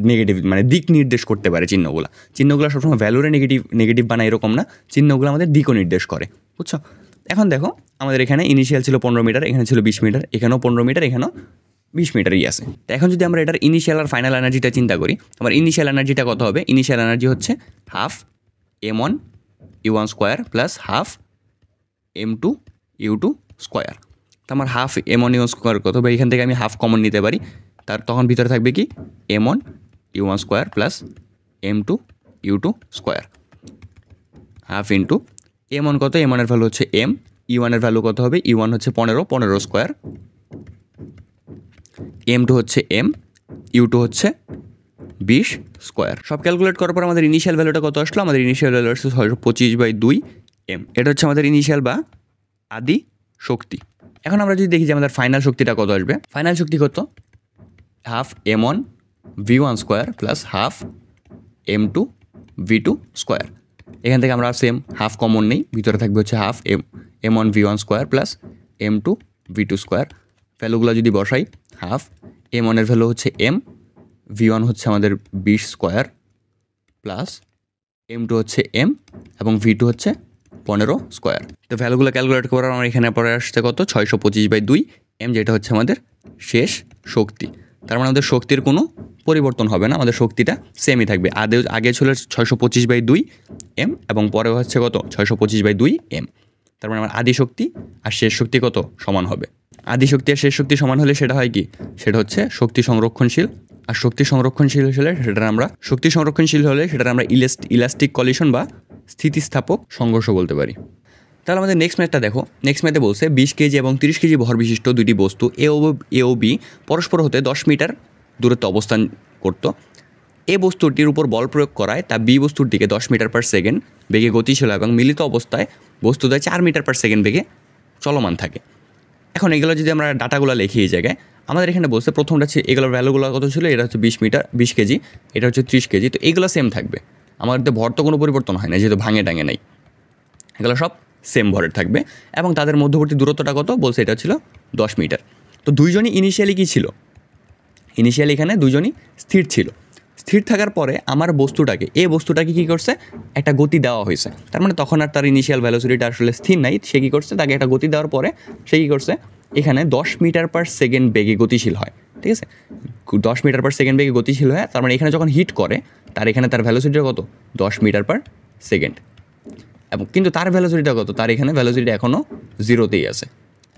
নেগেটিভ, মানে দিক নির্দেশ করতে পারে চিহ্নগুলো সবসময় ভ্যালুরে নেগেটিভ বানায় এরকম না, চিহ্নগুলো আমাদের দিকও নির্দেশ করে, বুঝছো। এখন দেখো আমাদের এখানে ইনিশিয়াল ছিল 15 মিটার, এখানে ছিল 20 মিটার, এখানেও 15 মিটার, এখানেও 20 মিটারই আছে। তো এখন যদি আমরা এটার ইনিশিয়াল আর ফাইনাল এনার্জিটা চিন্তা করি, আমার ইনিশিয়াল এনার্জিটা কত হবে, ইনিশিয়াল এনার্জি হচ্ছে half M1 U1 square plus half M2 U2 square. তো আমার হাফ M1 U1 স্কোয়ার কত হবে, এখান থেকে আমি হাফ কমন নিতে পারি, তার তখন ভিতরে থাকবে কি M1 U1 square plus M2 U2 square, half into M1 কত, M1 এর ভ্যালু হচ্ছে M, E1 এর ভ্যালু কত হবে, E1 হচ্ছে 15 স্কোয়ার, M2 হচ্ছে M, U2 হচ্ছে 20 স্কোয়ার। সব ক্যালকুলেট করার পর আমাদের ইনিশিয়াল ভ্যালুটা কত আসলো, আমাদের ইনিশিয়াল ভ্যালু আসছে 625/2 M। এটা হচ্ছে আমাদের ইনিশিয়াল বা আদি শক্তি। এখন আমরা যদি দেখি যে আমাদের ফাইনাল শক্তিটা কত আসবে, ফাইনাল শক্তি কত, half M1 V1 square plus half M2 V2 square. এখান থেকে আমরা সেম হাফ কমন নেই, ভিতরে থাকবে হচ্ছে half M1 V1 square plus M2 V2 square. ভ্যালুগুলো যদি বসাই, হাফ M1 এর ভ্যালু হচ্ছে M, V1 হচ্ছে আমাদের 20 স্কোয়ার প্লাস M2 হচ্ছে M এবং V2 হচ্ছে 15 স্কোয়ার। তো ভ্যালুগুলো ক্যালকুলেট করার আমার এখানে পরে আসছে কত, 625/2 M, যেটা হচ্ছে আমাদের শেষ শক্তি। তার মানে আমাদের শক্তির কোনো পরিবর্তন হবে না, আমাদের শক্তিটা সেমই থাকবে। আগে ছিল 625/2 M এবং পরে হচ্ছে কত, 625/2 M। তার মানে আমার আদি শক্তি আর শেষ শক্তি কত সমান হবে। আদি শক্তি আর শেষ শক্তি সমান হলে সেটা হয় কি, সেটা হচ্ছে শক্তি সংরক্ষণশীল। আর শক্তি সংরক্ষণশীল হলে সেটার আমরা ইলাস্টিক কলিশন বা স্থিতিস্থাপক সংঘর্ষ বলতে পারি। তাহলে আমাদের নেক্সট ম্যাথটা দেখো, নেক্সট ম্যাথে বলছে 20 কেজি এবং 30 কেজি ভর বিশিষ্ট দুটি বস্তু এ ও বি পরস্পর হতে 10 মিটার দূরত্বে অবস্থান করত। এ বস্তুটির উপর বল প্রয়োগ করায় তা বি বস্তুর দিকে 10 মিটার পার সেকেন্ড বেগে গতিশীল এবং মিলিত অবস্থায় বস্তুদ্বয় 4 মিটার পার সেকেন্ড বেগে চলমান থাকে। এখন এগুলো যদি আমরা ডাটাগুলো লিখি এই জায়গায়, আমাদের এখানে বলছে প্রথমটা হচ্ছে এগুলোর ভ্যালুগুলো কত ছিল, এটা হচ্ছে 20 কেজি, এটা হচ্ছে 30 কেজি। তো এগুলো সেম থাকবে, আমাদের ভর তো কোনো পরিবর্তন হয় না, যেহেতু ভাঙে টাঙে নাই, এগুলো সব সেম ভরের থাকবে। এবং তাদের মধ্যবর্তী দূরত্বটা কত বলছে, এটা ছিল 10 মিটার। তো দুইজনই ইনিশিয়ালি কী ছিল, ইনিশিয়ালি এখানে দুজনই স্থির ছিল। স্থির থাকার পরে আমার বস্তুটাকে কী করছে, একটা গতি দেওয়া হয়েছে। তার মানে তখন আর তার ইনিশিয়াল ভ্যালোসিটিটা আসলে স্থির নাই, সে কী করছে, তাকে একটা গতি দেওয়ার পরে সে কী করছে, এখানে 10 মিটার পার সেকেন্ড বেগে গতিশীল হয়, ঠিক আছে। 10 মিটার পার সেকেন্ড বেগে গতিশীল হয়, তার মানে এখানে যখন হিট করে তার ভ্যালোসিটিটা কত, 10 মিটার পার সেকেন্ড। এবং কিন্তু তার ভ্যালোসিটিটা কত, তার এখানে ভ্যালোসিটি এখনও 0তেই আছে।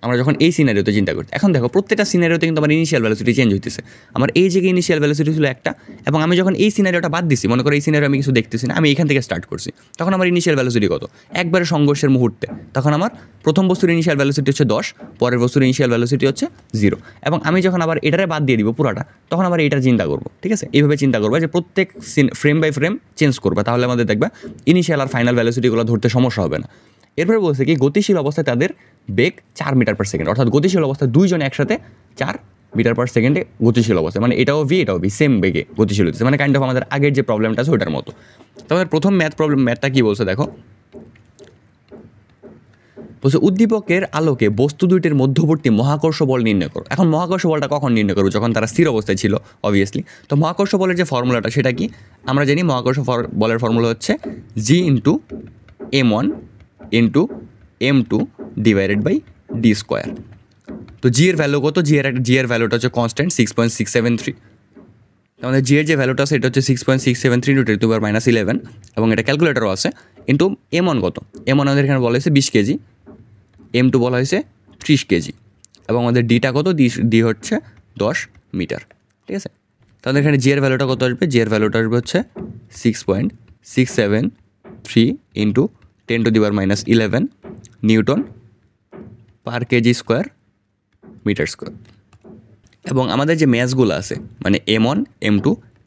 আমরা যখন এই সিনারিওতে চিন্তা করি, এখন দেখো প্রত্যেকটা সিনারিওতে কিন্তু আমার ইনিশিয়াল ভ্যালোসিটি চেঞ্জ হইতেছে। আমার এই জায়গায় ইনিশিয়াল ভ্যালোসিটি ছিল একটা, এবং আমি যখন এই সিনারিওটা বাদ দিছি, মনে করো এই সিনারিও আমি কিছু দেখতেছি না, আমি এখান থেকে স্টার্ট করছি, তখন আমার ইনিশিয়াল ভ্যালোসিটি কত? একবারে সংঘর্ষের মুহূর্তে তখন আমার প্রথম বস্তুর ইনিশিয়াল ভ্যালোসিটি হচ্ছে 10, পরের বস্তুর ইনিশিয়াল ভ্যালোসিটি হচ্ছে 0। এবং আমি যখন আবার এটারে বাদ দিয়ে দিব পুরাটা, তখন আবার এটার চিন্তা করবো, ঠিক আছে? এইভাবে চিন্তা করবো যে প্রত্যেক ফ্রেম বাই ফ্রেম চেঞ্জ করবে, তাহলে আমাদের দেখবা ইনিশিয়াল আর ফাইনাল ভ্যালোসিটিগুলো ধরতে সমস্যা হবে না। এরপরে বলছে কি গতিশীল অবস্থায় তাদের বেগ 4 মিটার পার সেকেন্ড, অর্থাৎ গতিশীল অবস্থায় দুইজন একসাথে 4 মিটার পার সেকেন্ডে গতিশীল অবস্থায়, মানে এটাও ভি সেম বেগে গতিশীল হচ্ছে, মানে কাইন্ড অফ আমাদের আগের যে প্রবলেমটা আছে ওইটার মতো। তোমাদের প্রথম ম্যাথটা কি বলছে দেখো, বলছে উদ্দীপকের আলোকে বস্তু দুইটির মধ্যবর্তী মহাকর্ষ বল নির্ণয় করো। এখন মহাকর্ষ বলটা কখন নির্ণয় করবো? যখন তারা স্থির অবস্থায় ছিল অবভিয়াসলি। তো মহাকর্ষ বলের যে ফর্মুলাটা সেটা কি? আমরা জানি মহাকর্ষ বলের ফর্মুলা হচ্ছে G into m1 into m2 divided by D square. তো জি এর ভ্যালু কত? জি এর ভ্যালুটা হচ্ছে কনস্ট্যান্ট 6.673। আমাদের জি এর যে ভ্যালুটা আছে এটা হচ্ছে 6.673 × 10⁻11, এবং এটা ক্যালকুলেটারও আছে। ইন্টু m1 কত? m1 আমাদের এখানে বলা হয়েছে 20 কেজি, m2 বলা হয়েছে 30 কেজি, এবং আমাদের ডিটা কত? ডি হচ্ছে 10 মিটার, ঠিক আছে? তাহলে এখানে জি এর ভ্যালুটা কত আসবে? জি এর ভ্যালুটা আসবে হচ্ছে 6.673 into 10⁻11 newton per kg square metre square. এবং আমাদের যে ম্যাথসগুলো আছে মানে m1 m2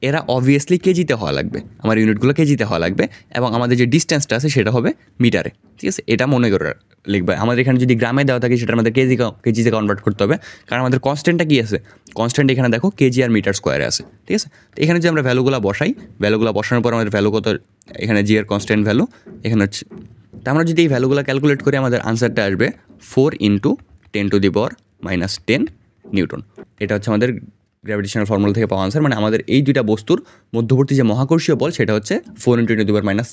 এরা অবভিয়াসলি কেজিতে হওয়া লাগবে, আমার ইউনিটগুলো কেজিতে হওয়া লাগবে, এবং আমাদের যে ডিস্টেন্সটা আছে সেটা হবে মিটারে, ঠিক আছে? এটা মনে করে লিখবে। আমাদের এখানে যদি গ্রামে দেওয়া থাকে সেটা আমাদের কেজিতে কনভার্ট করতে হবে, কারণ আমাদের কনস্ট্যান্টটা কী আছে? কনস্ট্যান্ট এখানে দেখো কেজি আর মিটার স্কোয়ারে আছে, ঠিক আছে? তো এখানে যদি আমরা ভ্যালুগুলো বসানোর পর আমাদের ভ্যালু কত? এখানে জি এর কনস্ট্যান্ট ভ্যালু এখানে হচ্ছে। তা আমরা যদি এই ভ্যালুগুলো ক্যালকুলেট করি আমাদের আনসারটা আসবে 4 × 10⁻10 নিউটন। এটা হচ্ছে আমাদের গ্র্যাভিটেশনাল ফর্মুলা থেকে পাওয়া আনসার। মানে আমাদের এই দুইটা বস্তুর মধ্যবর্তী যে মহাকর্ষীয় বল সেটা হচ্ছে 4 × 10⁻10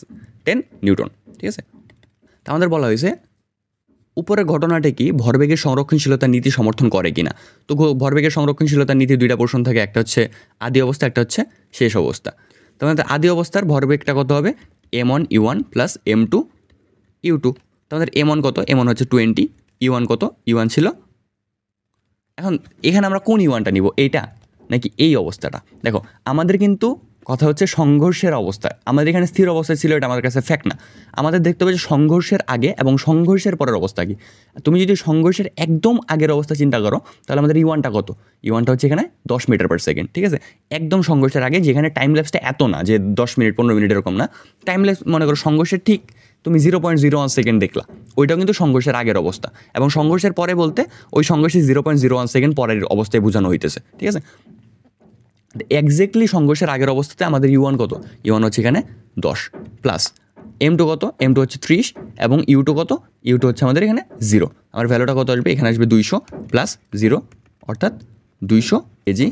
নিউটন, ঠিক আছে? তা আমাদের বলা হয়েছে উপরের ঘটনাটি কি ভরবেগের সংরক্ষণশীলতার নীতি সমর্থন করে কিনা। তো ভরবেগের সংরক্ষণশীলতার নীতি দুইটা পোর্শন থাকে, একটা হচ্ছে আদি অবস্থা, একটা হচ্ছে শেষ অবস্থা। তো আমাদের আদি অবস্থার ভরবেগটা কত হবে? m1 u1 plus m2 u2। তো আমাদের m1 কত? m1 হচ্ছে 20, u1 কত? u1 ছিল। এখন এখানে আমরা কোন ইউয়ানটা নিব, এইটা নাকি এই অবস্থাটা? দেখো আমাদের কিন্তু কথা হচ্ছে সংঘর্ষের অবস্থা, আমাদের এখানে স্থির অবস্থায় ছিল, এটা আমাদের কাছে ফ্যাক্ট না। আমাদের দেখতে হবে যে সংঘর্ষের আগে এবং সংঘর্ষের পরের অবস্থা কি। তুমি যদি সংঘর্ষের একদম আগের অবস্থা চিন্তা করো তাহলে আমাদের ইউয়ানটা কত? ইউয়ানটা হচ্ছে এখানে 10 মিটার পার সেকেন্ড, ঠিক আছে? একদম সংঘর্ষের আগে, যেখানে টাইম ল্যাপসটা এত না যে 10 মিনিট 15 মিনিট এরকম না, টাইম ল্যাপস মনে করো সংঘর্ষের ঠিক তুমি 0.01 সেকেন্ড দেখলা, ওইটাও কিন্তু সংঘর্ষের আগের অবস্থা। এবং সংঘর্ষের পরে বলতে ওই সংঘর্ষের 0.01 সেকেন্ড পরের অবস্থায় বোঝানো হইতেছে, ঠিক আছে? এক্স্যাক্টলি সংঘর্ষের আগের অবস্থাতে আমাদের ইউয়ান কত? ইউয়ান হচ্ছে এখানে 10 প্লাস m2 কত? m2 হচ্ছে 30, এবং u2 কত? u2 হচ্ছে আমাদের এখানে 0। আমার ভ্যালুটা কত আসবে? এখানে আসবে 200 প্লাস 0 অর্থাৎ 200 কেজি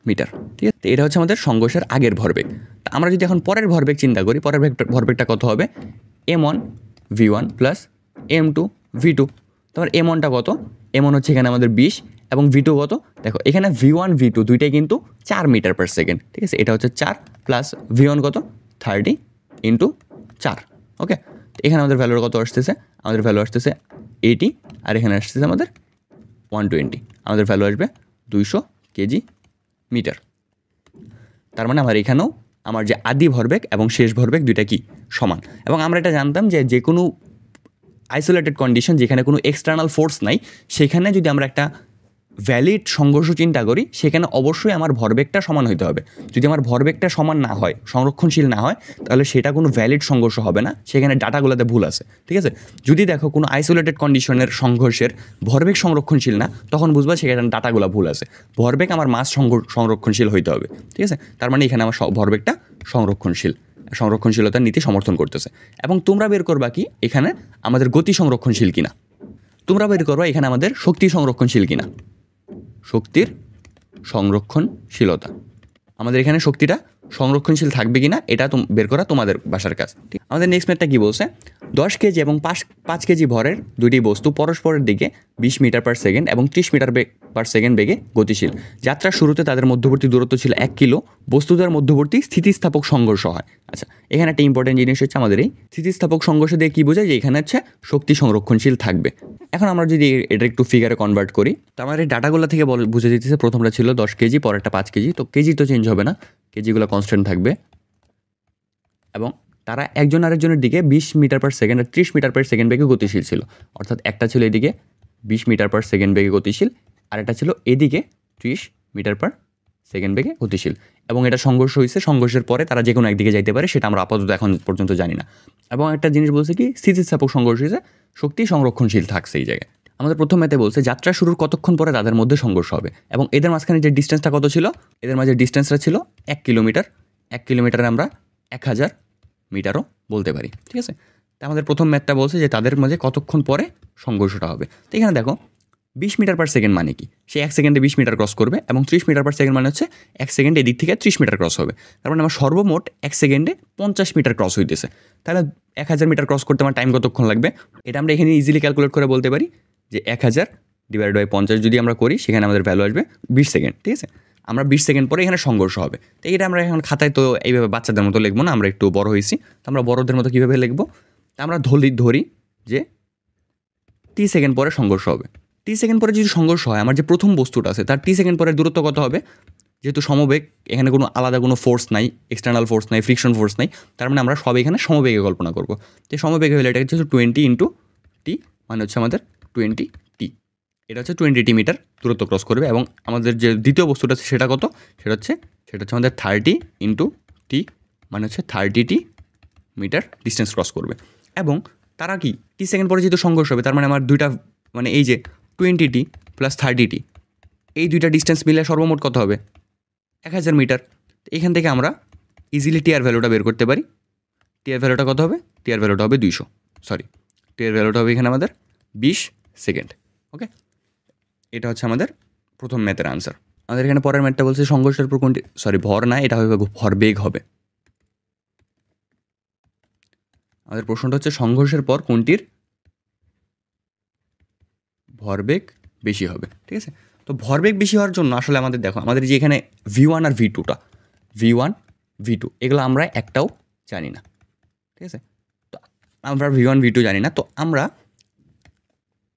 মিটার, ঠিক আছে? এটা হচ্ছে আমাদের সংঘর্ষের আগের ভরবেগ। তা আমরা যদি এখন পরের ভরবেগ চিন্তা করি, পরের ভরবেগটা কত হবে? m1 v1 plus m2 v2। তোমার m1টা কত? m1 হচ্ছে এখানে আমাদের 20, এবং v2 কত? দেখো এখানে v1 v2 দুইটাই কিন্তু 4 মিটার পার সেকেন্ড, ঠিক আছে? এটা হচ্ছে 4 প্লাস v1 কত? 30 ইন্টু 4, ওকে? এখানে আমাদের ভ্যালু কত আসতেছে? আমাদের ভ্যালু আসতেছে 80, আর এখানে আসতেছে আমাদের 120। আমাদের ভ্যালু আসবে 200 কেজি মিটার। তার মানে আমার এখানেও আমার যে আদি ভরবেগ এবং শেষ ভরবেগ দুইটা কি সমান। এবং আমরা এটা জানতাম যে কোনো আইসোলেটেড কন্ডিশন, যেখানে কোনো এক্সটার্নাল ফোর্স নাই, সেখানে যদি আমরা একটা ভ্যালিড সংঘর্ষ চিন্তা করি সেখানে অবশ্যই আমার ভরবেগটা সমান হইতে হবে। যদি আমার ভরবেগটা সমান না হয়, সংরক্ষণশীল না হয়, তাহলে সেটা কোনো ভ্যালিড সংঘর্ষ হবে না, সেখানে ডাটাগুলোতে ভুল আছে, ঠিক আছে? যদি দেখো কোনো আইসোলেটেড কন্ডিশনের সংঘর্ষের ভরবেগ সংরক্ষণশীল না, তখন বুঝবা সেখানে ডাটাগুলো ভুল আছে। ভরবেগ আমার মাস সংরক্ষণশীল হইতে হবে, ঠিক আছে? তার মানে এখানে আমার ভরবেগটা সংরক্ষণশীলতার নীতি সমর্থন করতেছে। এবং তোমরা বের করবা কি এখানে আমাদের গতি সংরক্ষণশীল কিনা, তোমরা বের করবা এখানে আমাদের শক্তি সংরক্ষণশীল কিনা। শক্তির সংরক্ষণশীলতা, আমাদের এখানে শক্তিটা সংরক্ষণশীল থাকবে কিনা এটা বের করা তোমাদের বাসার কাজ, ঠিক? আমাদের নেক্সট ম্যাথটা কী বলছে? 10 কেজি এবং 5 কেজি ভরের দুটি বস্তু পরস্পরের দিকে 20 মিটার পার সেকেন্ড এবং 30 মিটার পার সেকেন্ড বেগে গতিশীল। যাত্রার শুরুতে তাদের মধ্যবর্তী দূরত্ব ছিল 1 কিলো। বস্তুদের মধ্যবর্তী স্থিতিস্থাপক সংঘর্ষ হয়। আচ্ছা, এখানে একটা ইম্পর্টেন্ট জিনিস হচ্ছে আমাদের এই স্থিতিস্থাপক সংঘর্ষ দিয়ে কী বোঝায়, যে এখানে হচ্ছে শক্তি সংরক্ষণশীল থাকবে। এখন আমরা যদি এটা একটু ফিগারে কনভার্ট করি, তো আমার এই ডাটাগুলো থেকে বুঝে দিতেছে প্রথমটা ছিল 10 কেজি, পরেরটা 5 কেজি। তো কেজি তো চেঞ্জ হবে না, কেজিগুলো কনস্ট্যান্ট থাকবে এবং তারা একজন আরেকজনের দিকে 20 মিটার পার সেকেন্ড আর 30 মিটার পার সেকেন্ড বেগে গতিশীল ছিল। অর্থাৎ একটা ছিল এদিকে 20 মিটার পার সেকেন্ড বেগে গতিশীল, আর একটা ছিল এদিকে 30 মিটার পার সেকেন্ড বেগে গতিশীল। এবং এটা সংঘর্ষ হয়েছে, সংঘর্ষের পরে তারা যে কোনো একদিকে যাইতে পারে, সেটা আমরা আপাতত এখন পর্যন্ত জানি না। এবং একটা জিনিস বলছে কি, স্থিতিস্থাপক সংঘর্ষ হয়েছে, শক্তি সংরক্ষণশীল থাকছে এই জায়গায়। আমাদের প্রথম ম্যাথে বলছে যাত্রা শুরুর কতক্ষণ পরে তাদের মধ্যে সংঘর্ষ হবে, এবং এদের মাঝখানে যে ডিস্টেন্সটা কত ছিল, এদের মাঝে ডিস্টেন্সটা ছিল 1 কিলোমিটার। 1 কিলোমিটারে আমরা 1000 মিটারও বলতে পারি, ঠিক আছে। তা আমাদের প্রথম ম্যাথটা বলছে যে তাদের মাঝে কতক্ষণ পরে সংঘর্ষটা হবে। তো এখানে দেখো 20 মিটার পার সেকেন্ড মানে কি, সে 1 সেকেন্ডে 20 মিটার ক্রস করবে, এবং 30 মিটার পার সেকেন্ড মানে হচ্ছে 1 সেকেন্ডে এদিক থেকে 30 মিটার ক্রস হবে। তার মানে আমার সর্বমোট 1 সেকেন্ডে 50 মিটার ক্রস হইতেছে। তাহলে 1000 মিটার ক্রস করতে আমার টাইম কতক্ষণ লাগবে, এটা আমরা এখানে ইজিলি ক্যালকুলেট করে বলতে পারি যে 1000 ডিভাইড বাই 50 যদি আমরা করি, সেখানে আমাদের ভ্যালু আসবে 20 সেকেন্ড, ঠিক আছে। আমরা 20 সেকেন্ড পরে এখানে সংঘর্ষ হবে। তো এটা আমরা এখন খাতায় তো এইভাবে বাচ্চাদের মতো লিখবো না, আমরা একটু বড় হয়েছি, তো আমরা বড়দের মতো কীভাবে লিখবো, তা আমরা ধরি যে 30 সেকেন্ড পরে সংঘর্ষ হবে। 30 সেকেন্ড পরে যদি সংঘর্ষ হয়, আমার যে প্রথম বস্তুটা আছে তার 30 সেকেন্ড পরে দূরত্ব কত হবে, যেহেতু সমবেগ, এখানে কোনো আলাদা কোনো ফোর্স নাই, এক্সটার্নাল ফোর্স নাই, ফ্রিকশন ফোর্স নাই, তার মানে আমরা সব এখানে সমবেগে কল্পনা করবো। তো সমবেগে হলে এটা হচ্ছে 20 ইন্টু টি, মানে হচ্ছে আমাদের 20 টি। এটা হচ্ছে 20 মিটার দূরত্ব ক্রস করবে। এবং আমাদের যে দ্বিতীয় বস্তুটা আছে সেটা কত, সেটা হচ্ছে আমাদের 30 ইন্টু টি, মানে হচ্ছে 30 মিটার ডিস্টেন্স ক্রস করবে। এবং তারা কি 30 সেকেন্ড পরে যেহেতু সংঘর্ষ হবে, তার মানে আমার দুইটা, মানে এই যে 20 প্লাস 30, এই দুইটা ডিস্টেন্স মিলে সর্বমোট কত হবে, 1000 মিটার। এখান থেকে আমরা ইজিলি টিআর ভ্যালুটা বের করতে পারি। টিআর ভ্যালুটা কত হবে, টিআর ভ্যালুটা হবে 200, টিআর ভ্যালুটা হবে এখানে আমাদের 20 সেকেন্ড। ওকে, এটা হচ্ছে আমাদের প্রথম ম্যাথের আনসার। আমাদের এখানে পরের ম্যাথটা বলছে সংঘর্ষের পর কোনটি, ভর না, এটা হবে ভরবেগ হবে। আমাদের প্রশ্নটা হচ্ছে সংঘর্ষের পর কোনটির ভরবেগ বেশি হবে, ঠিক আছে। তো ভরবেগ বেশি হওয়ার জন্য আসলে আমাদের দেখো, আমাদের যে এখানে V1 আর V2টা, V1 V2 এগুলো আমরা একটাও জানি না, ঠিক আছে। তো আমরা V1 V2 জানি না, তো আমরা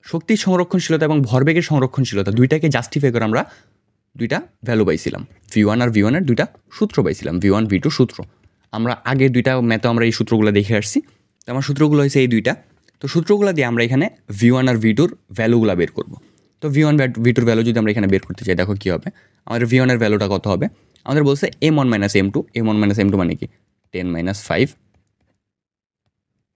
শক্তির সংরক্ষণশীলতা এবং ভরবেগের সংরক্ষণশীলতা দুইটাকে জাস্টিফাই করে আমরা দুইটা ভ্যালু পাইছিলাম। V1 আর V1 এর দুইটা সূত্র পাইছিলাম, V1 V2 সূত্র। আমরা আগে দুইটা ম্যাথে আমরা এই সূত্রগুলো দেখে আসছি। তো আমার সূত্রগুলো হয়েছে এই দুইটা। তো সূত্রগুলো দিয়ে আমরা এখানে V1 আর V2 ভ্যালুগুলো বের করব। তো V1 V2 ভ্যালু যদি আমরা এখানে বের করতে চাই, দেখো কী হবে, আমাদের V1 এর ভ্যালুটা কত হবে, আমাদের বলছে M1 - M2। M1 - M2 মানে কি, 10 - 5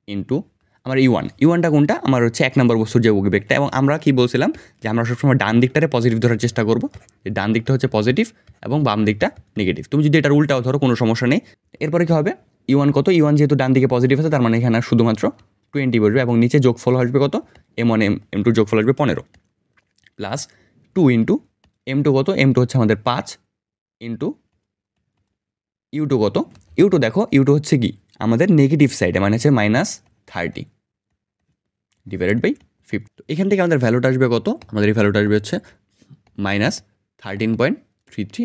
ইন্টু আমার ইউয়ানটা কোনটা, আমার হচ্ছে 1 নম্বর বস্তুর যে বেগটা। এবং আমরা কি বলছিলাম যে আমরা সবসময় ডান দিকটারে পজিটিভ ধরার চেষ্টা করব, যে ডান দিকটা হচ্ছে পজিটিভ এবং বাম দিকটা নেগেটিভ। তুমি যদি এটার উল্টাও ধরো কোনো সমস্যা নেই। এরপরে কী হবে, ইউয়ান কত, ইউয়ান যেহেতু ডান দিকে পজিটিভ আছে, তার মানে এখানে শুধুমাত্র 20 বসবে, এবং নিচে যোগফল আসবে কত, M1 M2 যোগফল আসবে 15 প্লাস 2 ইন্টু M2 কত, M2 হচ্ছে আমাদের 5 ইন্টু ইউ2 কত, ইউ2 দেখো, ইউ2 হচ্ছে কি আমাদের নেগেটিভ সাইডে, মানে হচ্ছে -30 ডিভাইডেড বাই 50। তো এখান থেকে আমাদের ভ্যালুটা আসবে কত, আমাদের এই ভ্যালুটা আসবে হচ্ছে -13.33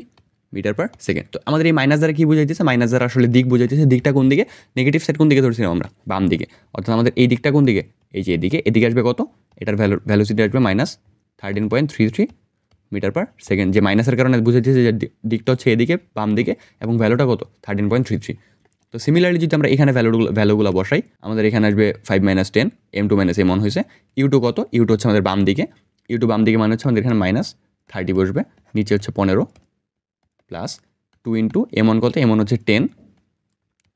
মিটার পার সেকেন্ড। তো আমাদের এই মাইনাস দ্বারা কী বুঝাইতেছে, মাইনাস দ্বারা আসলে দিক বুঝাইতেছে। দিকটা কোন দিকে, নেগেটিভ সাইড কোন দিকে ধরছিলাম আমরা, বাম দিকে। অর্থাৎ আমাদের এই দিকটা কোন দিকে, এই যে এদিকে আসবে কত, এটার ভ্যালুসিটি আসবে -13.33 মিটার পার সেকেন্ড। যে মাইনাসের কারণে বুঝাইতেছে যে দিকটা হচ্ছে এদিকে বাম দিকে, এবং ভ্যালুটা কত 13.33। তো সিমিলারলি যদি আমরা এখানে ভ্যালুগুলো বসাই, আমাদের এখানে আসবে 5 - 10 M2 - M1 হয়েছে। ইউ2 কত, ইউ2 হচ্ছে আমাদের বাম দিকে, ইউ2 বাম দিকে মানে হচ্ছে আমাদের এখানে -30 বসবে, নিচে হচ্ছে 15 প্লাস 2 ইন্টু M1 কত, M1 হচ্ছে 10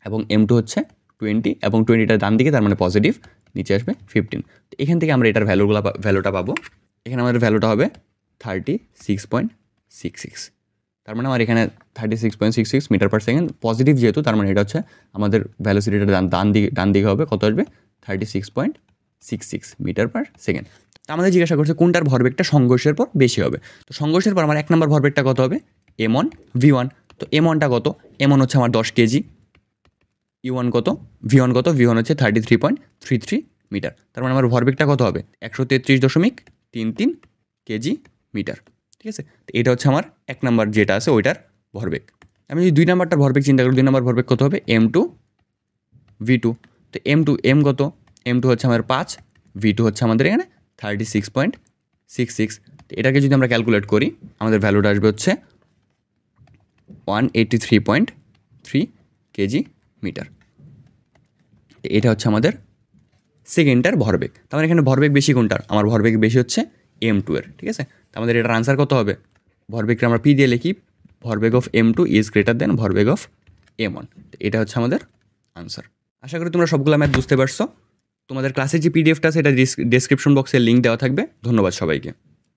এবং M2 হচ্ছে 20, এবং 20টা ডান দিকে, তার মানে পজিটিভ, নিচে আসবে 15। তো এখান থেকে আমরা এটার ভ্যালুটা পাবো। এখানে আমাদের ভ্যালুটা হবে 36.66। তার মানে আমার এখানে 36.66 মিটার পার সেকেন্ড পজিটিভ যেহেতু, তার মানে এটা হচ্ছে আমাদের ভ্যালোসিটিটা ডান দিকে হবে, কত আসবে 36.66 মিটার পার সেকেন্ড। তো আমাদের জিজ্ঞাসা করছে কোনটার ভরবেগটা সংঘর্ষের পর বেশি হবে। তো সংঘর্ষের পর আমার 1 নম্বর ভরবেগটা কত হবে, M1 V1। তো M1টা কত, M1 হচ্ছে আমার 10 কেজি, E1 কত, V1 কত, V1 হচ্ছে 33.33 মিটার। তার মানে আমার ভরবেগটা কত হবে 133.33 কেজি মিটার। ঠিক আছে, তো এটা হচ্ছে আমার 1 নাম্বার যেটা আছে ওইটার ভরবেগ। আমি যদি 2 নাম্বারটার ভরবেগ চিন্তা করি, 2 নাম্বার ভরবেগ কত হবে M2 V2। তো M2 কত, M2 হচ্ছে আমাদের 5, V2 হচ্ছে আমাদের এখানে 36.66। তো এটাকে যদি আমরা ক্যালকুলেট করি আমাদের ভ্যালুটা আসবে হচ্ছে 183.3 কেজি মিটার। এটা হচ্ছে আমাদের সেকেন্ডটার ভরবেগ। তার মানে এখানে ভরবেগ বেশি কোনটার, আমার ভরবেগ বেশি হচ্ছে M2 এর। ঠিক আছে, তো আমাদের এটার আনসার কত হবে, ভরবেগটা আমরা P দিয়ে লিখি, ভরবেগ of M2 is greater than ভরবেগ অফ M1। এটা হচ্ছে আমাদের আনসার। আশা করি তোমরা সবগুলো ম্যাথ বুঝতে পারছো। তোমাদের ক্লাসের যে পিডিএফটা আছে এটা ডেসক্রিপশন বক্সে লিঙ্ক দেওয়া থাকবে। ধন্যবাদ সবাইকে।